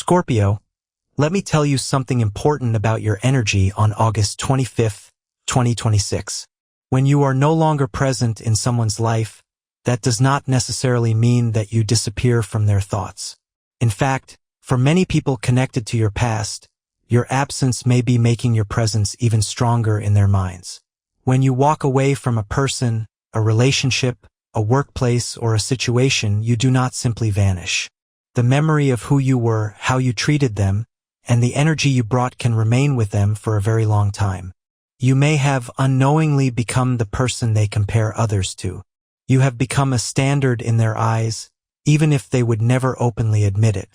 Scorpio, let me tell you something important about your energy on August 25th, 2026. When you are no longer present in someone's life, that does not necessarily mean that you disappear from their thoughts. In fact, for many people connected to your past, your absence may be making your presence even stronger in their minds. When you walk away from a person, a relationship, a workplace, or a situation, you do not simply vanish. The memory of who you were, how you treated them, and the energy you brought can remain with them for a very long time. You may have unknowingly become the person they compare others to. You have become a standard in their eyes, even if they would never openly admit it.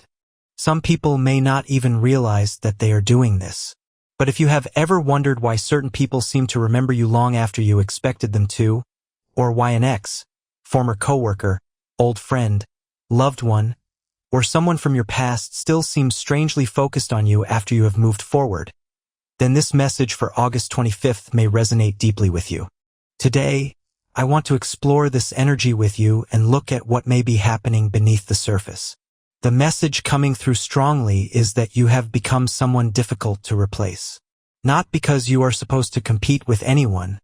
Some people may not even realize that they are doing this. But if you have ever wondered why certain people seem to remember you long after you expected them to, or why an ex, former coworker, old friend, loved one, or someone from your past still seems strangely focused on you after you have moved forward, then this message for August 25th may resonate deeply with you. Today, I want to explore this energy with you and look at what may be happening beneath the surface. The message coming through strongly is that you have become someone difficult to replace. Not because you are supposed to compete with anyone,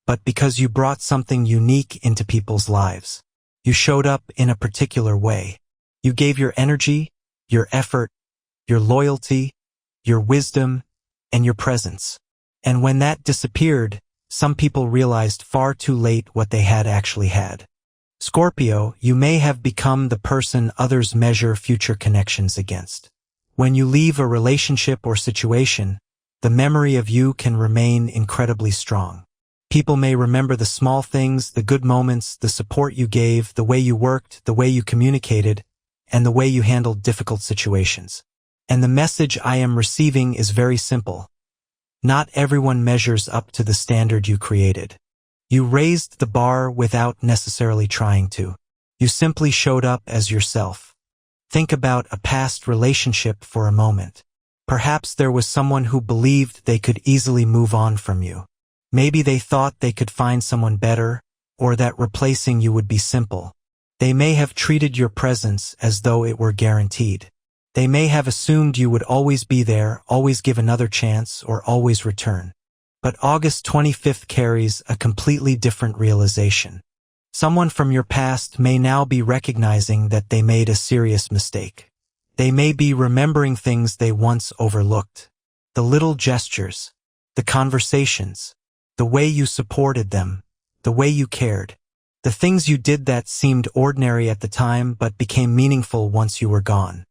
but because you brought something unique into people's lives. You showed up in a particular way. You gave your energy, your effort, your loyalty, your wisdom, and your presence. And when that disappeared, some people realized far too late what they had actually had. Scorpio, you may have become the person others measure future connections against. When you leave a relationship or situation, the memory of you can remain incredibly strong. People may remember the small things, the good moments, the support you gave, the way you worked, the way you communicated, and the way you handled difficult situations. And the message I am receiving is very simple. Not everyone measures up to the standard you created. You raised the bar without necessarily trying to. You simply showed up as yourself. Think about a past relationship for a moment. Perhaps there was someone who believed they could easily move on from you. Maybe they thought they could find someone better, or that replacing you would be simple. They may have treated your presence as though it were guaranteed. They may have assumed you would always be there, always give another chance, or always return. But August 25th carries a completely different realization. Someone from your past may now be recognizing that they made a serious mistake. They may be remembering things they once overlooked. The little gestures, the conversations, the way you supported them, the way you cared. The things you did that seemed ordinary at the time but became meaningful once you were gone.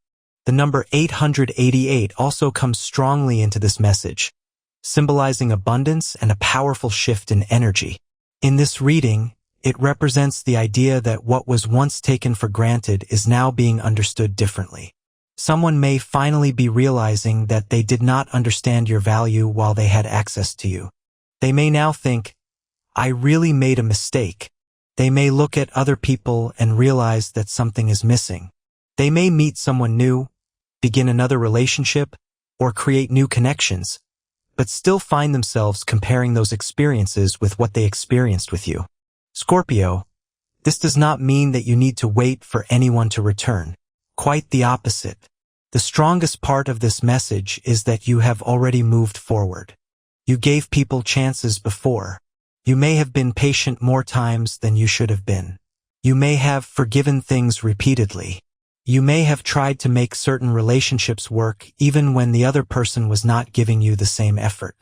The number 888 also comes strongly into this message, symbolizing abundance and a powerful shift in energy. In this reading, it represents the idea that what was once taken for granted is now being understood differently. Someone may finally be realizing that they did not understand your value while they had access to you. They may now think, I really made a mistake. They may look at other people and realize that something is missing. They may meet someone new, begin another relationship, or create new connections, but still find themselves comparing those experiences with what they experienced with you. Scorpio, this does not mean that you need to wait for anyone to return. Quite the opposite. The strongest part of this message is that you have already moved forward. You gave people chances before. You may have been patient more times than you should have been. You may have forgiven things repeatedly. You may have tried to make certain relationships work even when the other person was not giving you the same effort.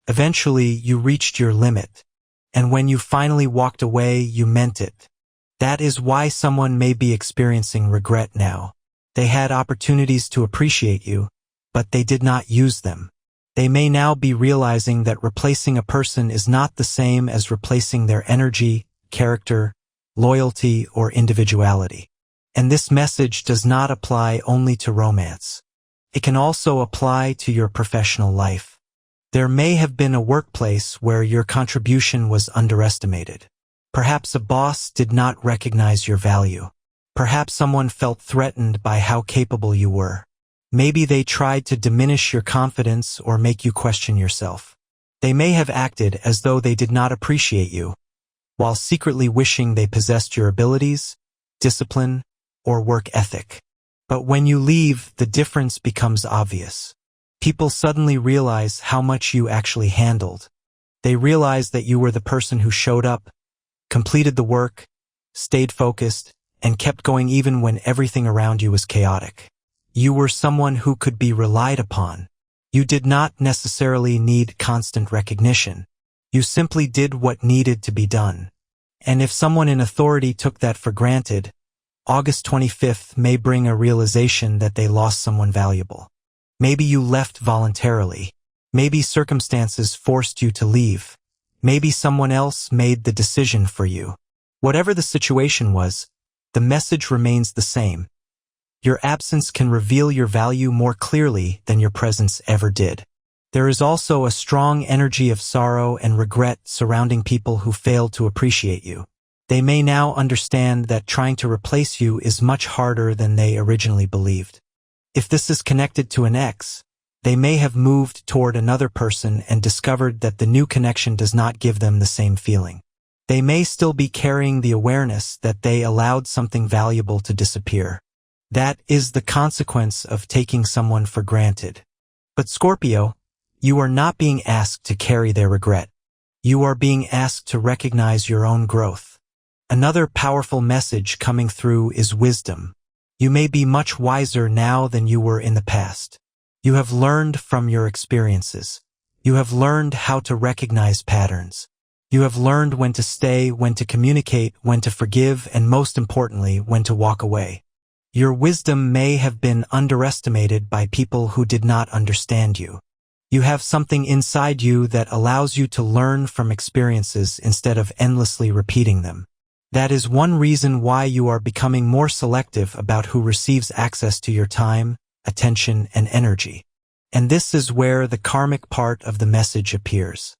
Eventually, you reached your limit. And when you finally walked away, you meant it. That is why someone may be experiencing regret now. They had opportunities to appreciate you, but they did not use them. They may now be realizing that replacing a person is not the same as replacing their energy, character, loyalty, or individuality. And this message does not apply only to romance. It can also apply to your professional life. There may have been a workplace where your contribution was underestimated. Perhaps a boss did not recognize your value. Perhaps someone felt threatened by how capable you were. Maybe they tried to diminish your confidence or make you question yourself. They may have acted as though they did not appreciate you, while secretly wishing they possessed your abilities, discipline, or work ethic. But when you leave, the difference becomes obvious. People suddenly realize how much you actually handled. They realize that you were the person who showed up, completed the work, stayed focused, and kept going even when everything around you was chaotic. You were someone who could be relied upon. You did not necessarily need constant recognition. You simply did what needed to be done. And if someone in authority took that for granted, August 25th may bring a realization that they lost someone valuable. Maybe you left voluntarily. Maybe circumstances forced you to leave. Maybe someone else made the decision for you. Whatever the situation was, the message remains the same. Your absence can reveal your value more clearly than your presence ever did. There is also a strong energy of sorrow and regret surrounding people who failed to appreciate you. They may now understand that trying to replace you is much harder than they originally believed. If this is connected to an ex, they may have moved toward another person and discovered that the new connection does not give them the same feeling. They may still be carrying the awareness that they allowed something valuable to disappear. That is the consequence of taking someone for granted. But Scorpio, you are not being asked to carry their regret. You are being asked to recognize your own growth. Another powerful message coming through is wisdom. You may be much wiser now than you were in the past. You have learned from your experiences. You have learned how to recognize patterns. You have learned when to stay, when to communicate, when to forgive, and most importantly, when to walk away. Your wisdom may have been underestimated by people who did not understand you. You have something inside you that allows you to learn from experiences instead of endlessly repeating them. That is one reason why you are becoming more selective about who receives access to your time, attention, and energy. And this is where the karmic part of the message appears.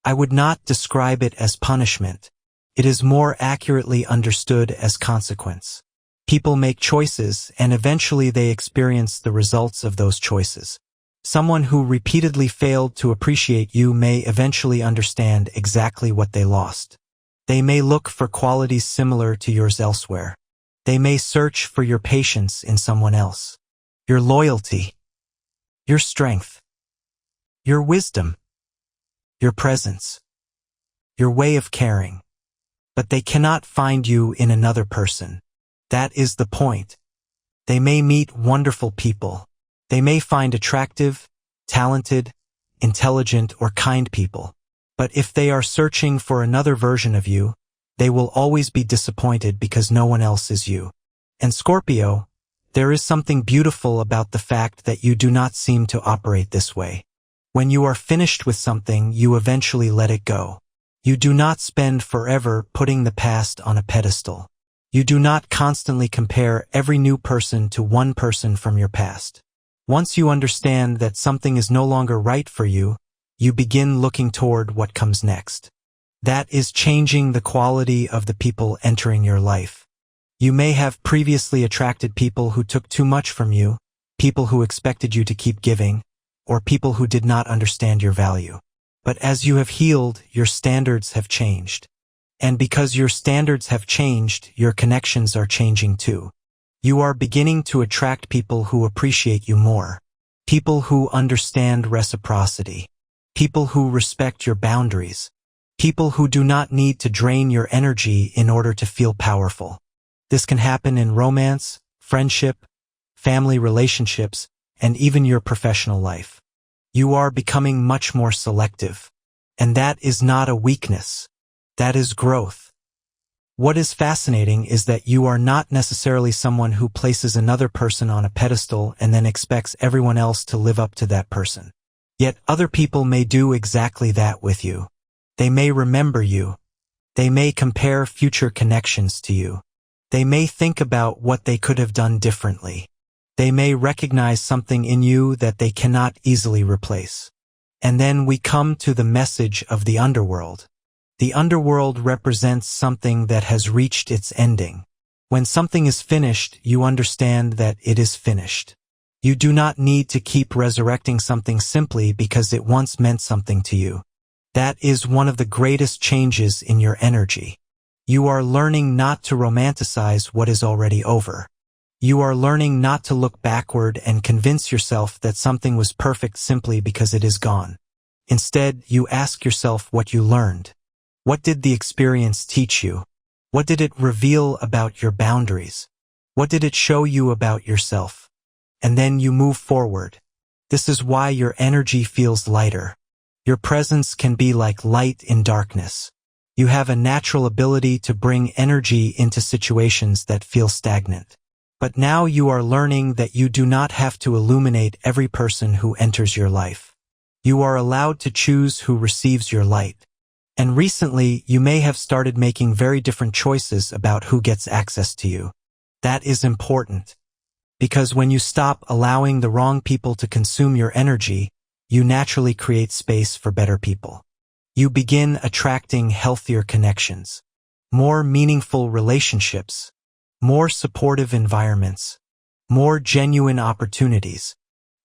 I would not describe it as punishment. It is more accurately understood as consequence. People make choices, and eventually they experience the results of those choices. Someone who repeatedly failed to appreciate you may eventually understand exactly what they lost. They may look for qualities similar to yours elsewhere. They may search for your patience in someone else, your loyalty, your strength, your wisdom, your presence, your way of caring. But they cannot find you in another person. That is the point. They may meet wonderful people. They may find attractive, talented, intelligent, or kind people. But if they are searching for another version of you, they will always be disappointed because no one else is you. And Scorpio, there is something beautiful about the fact that you do not seem to operate this way. When you are finished with something, you eventually let it go. You do not spend forever putting the past on a pedestal. You do not constantly compare every new person to one person from your past. Once you understand that something is no longer right for you, you begin looking toward what comes next. That is changing the quality of the people entering your life. You may have previously attracted people who took too much from you, people who expected you to keep giving, or people who did not understand your value. But as you have healed, your standards have changed. And because your standards have changed, your connections are changing too. You are beginning to attract people who appreciate you more. People who understand reciprocity. People who respect your boundaries. People who do not need to drain your energy in order to feel powerful. This can happen in romance, friendship, family relationships, and even your professional life. You are becoming much more selective. And that is not a weakness. That is growth. What is fascinating is that you are not necessarily someone who places another person on a pedestal and then expects everyone else to live up to that person. Yet other people may do exactly that with you. They may remember you. They may compare future connections to you. They may think about what they could have done differently. They may recognize something in you that they cannot easily replace. And then we come to the message of the underworld. The underworld represents something that has reached its ending. When something is finished, you understand that it is finished. You do not need to keep resurrecting something simply because it once meant something to you. That is one of the greatest changes in your energy. You are learning not to romanticize what is already over. You are learning not to look backward and convince yourself that something was perfect simply because it is gone. Instead, you ask yourself what you learned. What did the experience teach you? What did it reveal about your boundaries? What did it show you about yourself? And then you move forward. This is why your energy feels lighter. Your presence can be like light in darkness. You have a natural ability to bring energy into situations that feel stagnant. But now you are learning that you do not have to illuminate every person who enters your life. You are allowed to choose who receives your light. And recently, you may have started making very different choices about who gets access to you. That is important. Because when you stop allowing the wrong people to consume your energy, you naturally create space for better people. You begin attracting healthier connections, more meaningful relationships, more supportive environments, more genuine opportunities,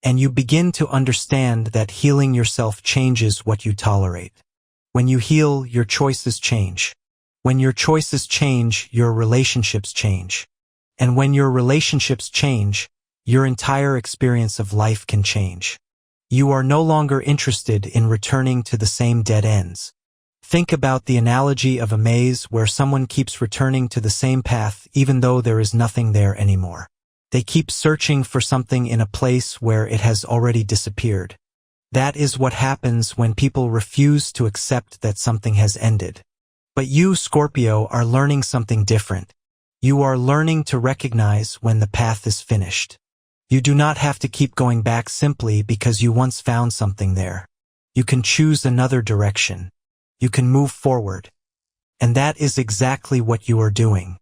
and you begin to understand that healing yourself changes what you tolerate. When you heal, your choices change. When your choices change, your relationships change. And when your relationships change, your entire experience of life can change. You are no longer interested in returning to the same dead ends. Think about the analogy of a maze where someone keeps returning to the same path even though there is nothing there anymore. They keep searching for something in a place where it has already disappeared. That is what happens when people refuse to accept that something has ended. But you, Scorpio, are learning something different. You are learning to recognize when the path is finished. You do not have to keep going back simply because you once found something there. You can choose another direction. You can move forward. And that is exactly what you are doing.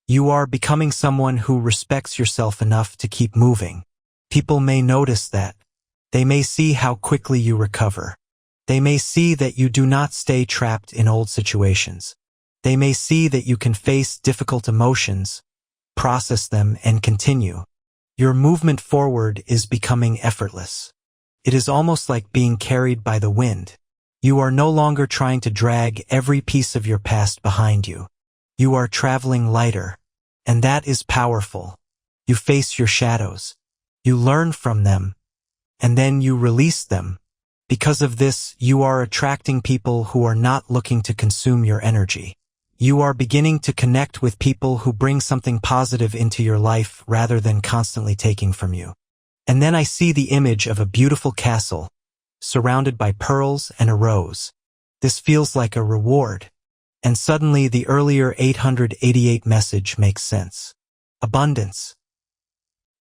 You are becoming someone who respects yourself enough to keep moving. People may notice that. They may see how quickly you recover. They may see that you do not stay trapped in old situations. They may see that you can face difficult emotions, process them, and continue. Your movement forward is becoming effortless. It is almost like being carried by the wind. You are no longer trying to drag every piece of your past behind you. You are traveling lighter, and that is powerful. You face your shadows. You learn from them, and then you release them. Because of this, you are attracting people who are not looking to consume your energy. You are beginning to connect with people who bring something positive into your life rather than constantly taking from you. And then I see the image of a beautiful castle, surrounded by pearls and a rose. This feels like a reward. And suddenly the earlier 888 message makes sense. Abundance.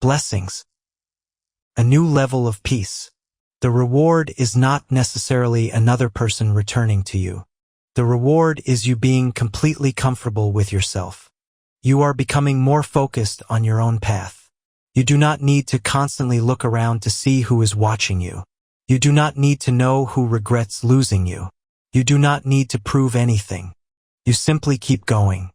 Blessings. A new level of peace. The reward is not necessarily another person returning to you. The reward is you being completely comfortable with yourself. You are becoming more focused on your own path. You do not need to constantly look around to see who is watching you. You do not need to know who regrets losing you. You do not need to prove anything. You simply keep going.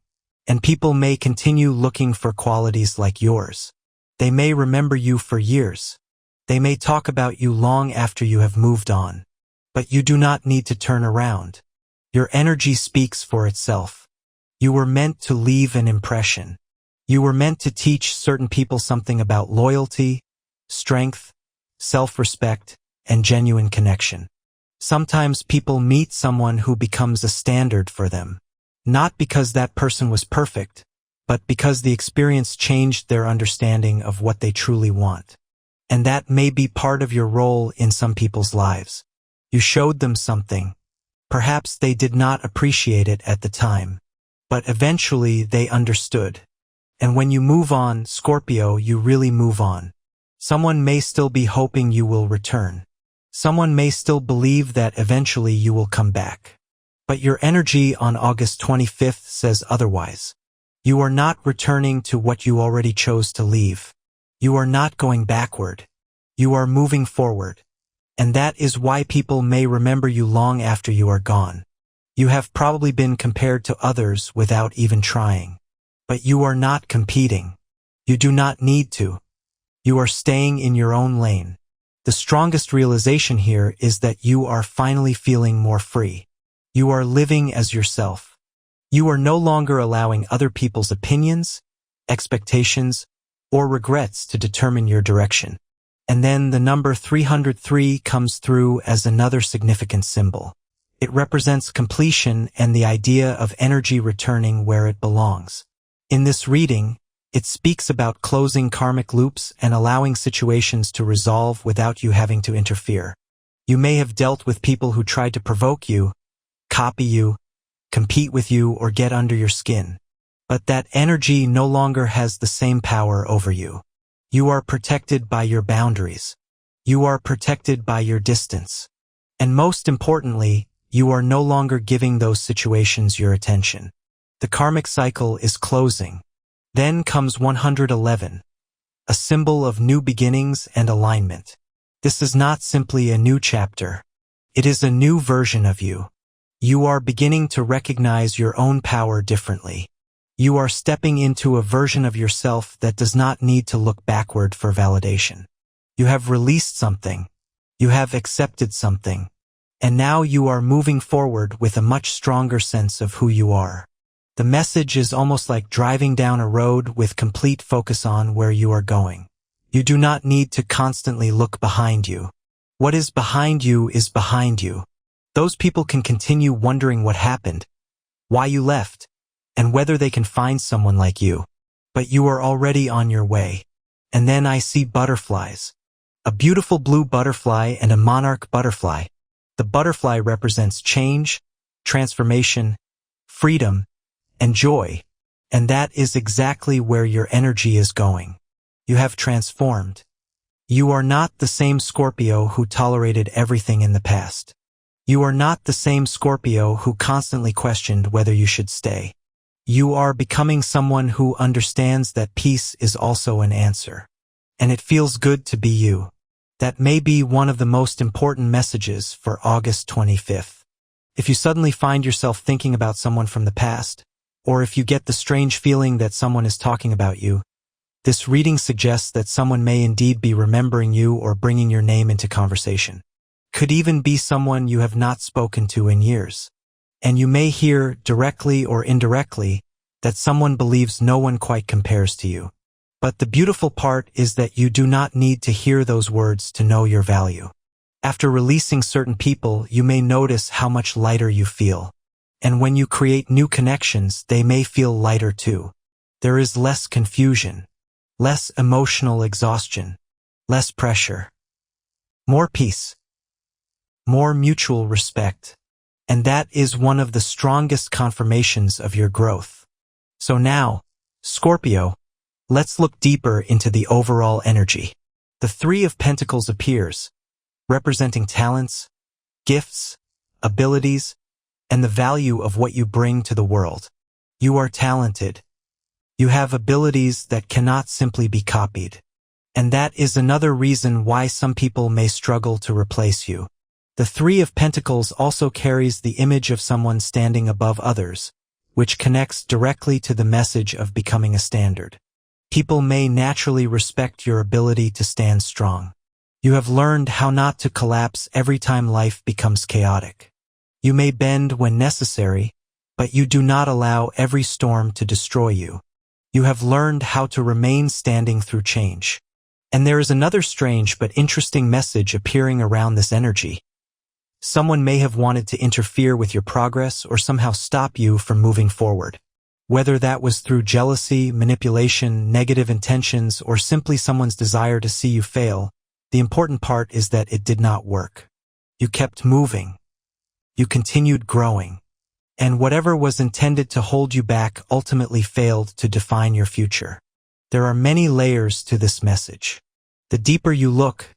And people may continue looking for qualities like yours. They may remember you for years. They may talk about you long after you have moved on. But you do not need to turn around. Your energy speaks for itself. You were meant to leave an impression. You were meant to teach certain people something about loyalty, strength, self-respect, and genuine connection. Sometimes people meet someone who becomes a standard for them. Not because that person was perfect, but because the experience changed their understanding of what they truly want. And that may be part of your role in some people's lives. You showed them something. Perhaps they did not appreciate it at the time, but eventually they understood. And when you move on, Scorpio, you really move on. Someone may still be hoping you will return. Someone may still believe that eventually you will come back. But your energy on August 25th says otherwise. You are not returning to what you already chose to leave. You are not going backward. You are moving forward. And that is why people may remember you long after you are gone. You have probably been compared to others without even trying. But you are not competing. You do not need to. You are staying in your own lane. The strongest realization here is that you are finally feeling more free. You are living as yourself. You are no longer allowing other people's opinions, expectations, or regrets to determine your direction. And then the number 303 comes through as another significant symbol. It represents completion and the idea of energy returning where it belongs. In this reading, it speaks about closing karmic loops and allowing situations to resolve without you having to interfere. You may have dealt with people who tried to provoke you, copy you, compete with you, or get under your skin. But that energy no longer has the same power over you. You are protected by your boundaries. You are protected by your distance. And most importantly, you are no longer giving those situations your attention. The karmic cycle is closing. Then comes 111, a symbol of new beginnings and alignment. This is not simply a new chapter. It is a new version of you. You are beginning to recognize your own power differently. You are stepping into a version of yourself that does not need to look backward for validation. You have released something. You have accepted something. And now you are moving forward with a much stronger sense of who you are. The message is almost like driving down a road with complete focus on where you are going. You do not need to constantly look behind you. What is behind you is behind you. Those people can continue wondering what happened, why you left, and whether they can find someone like you. But you are already on your way. And then I see butterflies. A beautiful blue butterfly and a monarch butterfly. The butterfly represents change, transformation, freedom, and joy. And that is exactly where your energy is going. You have transformed. You are not the same Scorpio who tolerated everything in the past. You are not the same Scorpio who constantly questioned whether you should stay. You are becoming someone who understands that peace is also an answer. And it feels good to be you. That may be one of the most important messages for August 25th. If you suddenly find yourself thinking about someone from the past, or if you get the strange feeling that someone is talking about you, this reading suggests that someone may indeed be remembering you or bringing your name into conversation. Could even be someone you have not spoken to in years. And you may hear, directly or indirectly, that someone believes no one quite compares to you. But the beautiful part is that you do not need to hear those words to know your value. After releasing certain people, you may notice how much lighter you feel. And when you create new connections, they may feel lighter too. There is less confusion, less emotional exhaustion, less pressure, more peace, more mutual respect. And that is one of the strongest confirmations of your growth. So now, Scorpio, let's look deeper into the overall energy. The Three of Pentacles appears, representing talents, gifts, abilities, and the value of what you bring to the world. You are talented. You have abilities that cannot simply be copied. And that is another reason why some people may struggle to replace you. The Three of Pentacles also carries the image of someone standing above others, which connects directly to the message of becoming a standard. People may naturally respect your ability to stand strong. You have learned how not to collapse every time life becomes chaotic. You may bend when necessary, but you do not allow every storm to destroy you. You have learned how to remain standing through change. And there is another strange but interesting message appearing around this energy. Someone may have wanted to interfere with your progress or somehow stop you from moving forward. Whether that was through jealousy, manipulation, negative intentions, or simply someone's desire to see you fail, the important part is that it did not work. You kept moving. You continued growing. And whatever was intended to hold you back ultimately failed to define your future. There are many layers to this message. The deeper you look,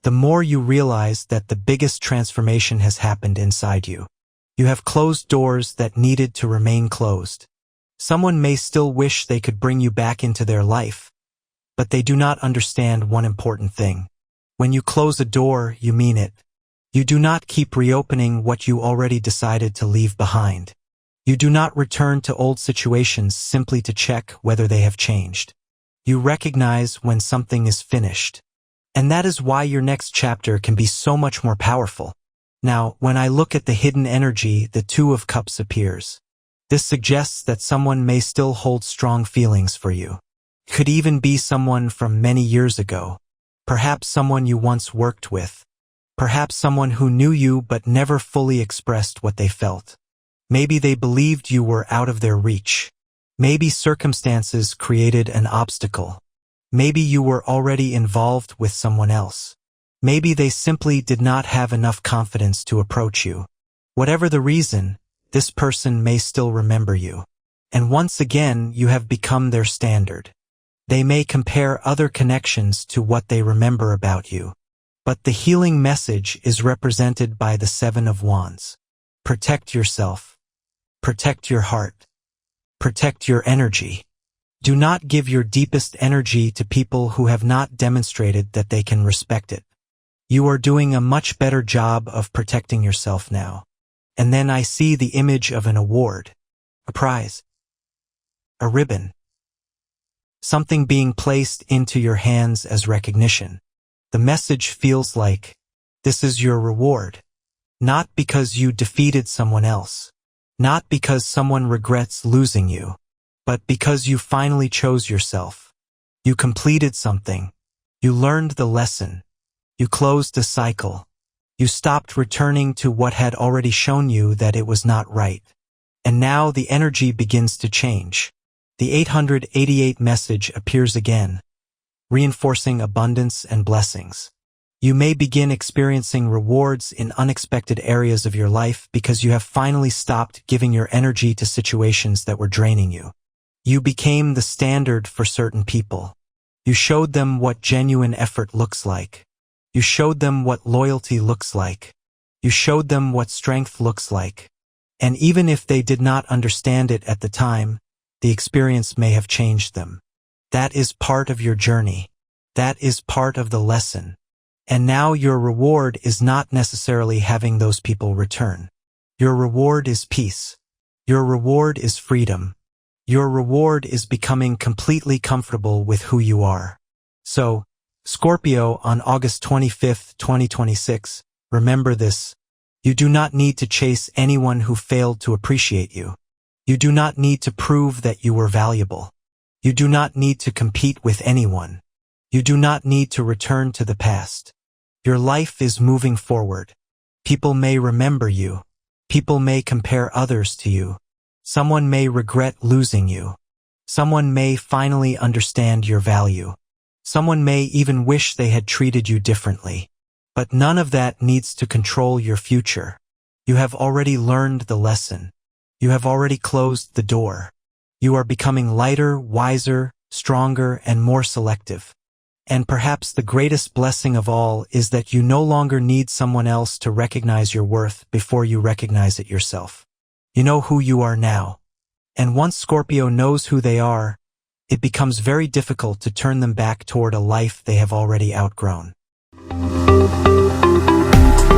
the more you realize that the biggest transformation has happened inside you. You have closed doors that needed to remain closed. Someone may still wish they could bring you back into their life, but they do not understand one important thing. When you close a door, you mean it. You do not keep reopening what you already decided to leave behind. You do not return to old situations simply to check whether they have changed. You recognize when something is finished. And that is why your next chapter can be so much more powerful. Now, when I look at the hidden energy, the Two of Cups appears. This suggests that someone may still hold strong feelings for you. Could even be someone from many years ago. Perhaps someone you once worked with. Perhaps someone who knew you but never fully expressed what they felt. Maybe they believed you were out of their reach. Maybe circumstances created an obstacle. Maybe you were already involved with someone else. Maybe they simply did not have enough confidence to approach you. Whatever the reason, this person may still remember you. And once again, you have become their standard. They may compare other connections to what they remember about you. But the healing message is represented by the Seven of Wands. Protect yourself. Protect your heart. Protect your energy. Do not give your deepest energy to people who have not demonstrated that they can respect it. You are doing a much better job of protecting yourself now. And then I see the image of an award, a prize, a ribbon, something being placed into your hands as recognition. The message feels like, this is your reward. Not because you defeated someone else. Not because someone regrets losing you. But because you finally chose yourself. You completed something. You learned the lesson. You closed a cycle. You stopped returning to what had already shown you that it was not right. And now the energy begins to change. The 888 message appears again, reinforcing abundance and blessings. You may begin experiencing rewards in unexpected areas of your life because you have finally stopped giving your energy to situations that were draining you. You became the standard for certain people. You showed them what genuine effort looks like. You showed them what loyalty looks like. You showed them what strength looks like. And even if they did not understand it at the time, the experience may have changed them. That is part of your journey. That is part of the lesson. And now your reward is not necessarily having those people return. Your reward is peace. Your reward is freedom. Your reward is becoming completely comfortable with who you are. So, Scorpio, on August 25th, 2026, remember this. You do not need to chase anyone who failed to appreciate you. You do not need to prove that you were valuable. You do not need to compete with anyone. You do not need to return to the past. Your life is moving forward. People may remember you. People may compare others to you. Someone may regret losing you. Someone may finally understand your value. Someone may even wish they had treated you differently. But none of that needs to control your future. You have already learned the lesson. You have already closed the door. You are becoming lighter, wiser, stronger, and more selective. And perhaps the greatest blessing of all is that you no longer need someone else to recognize your worth before you recognize it yourself. You know who you are now. And once Scorpio knows who they are, it becomes very difficult to turn them back toward a life they have already outgrown.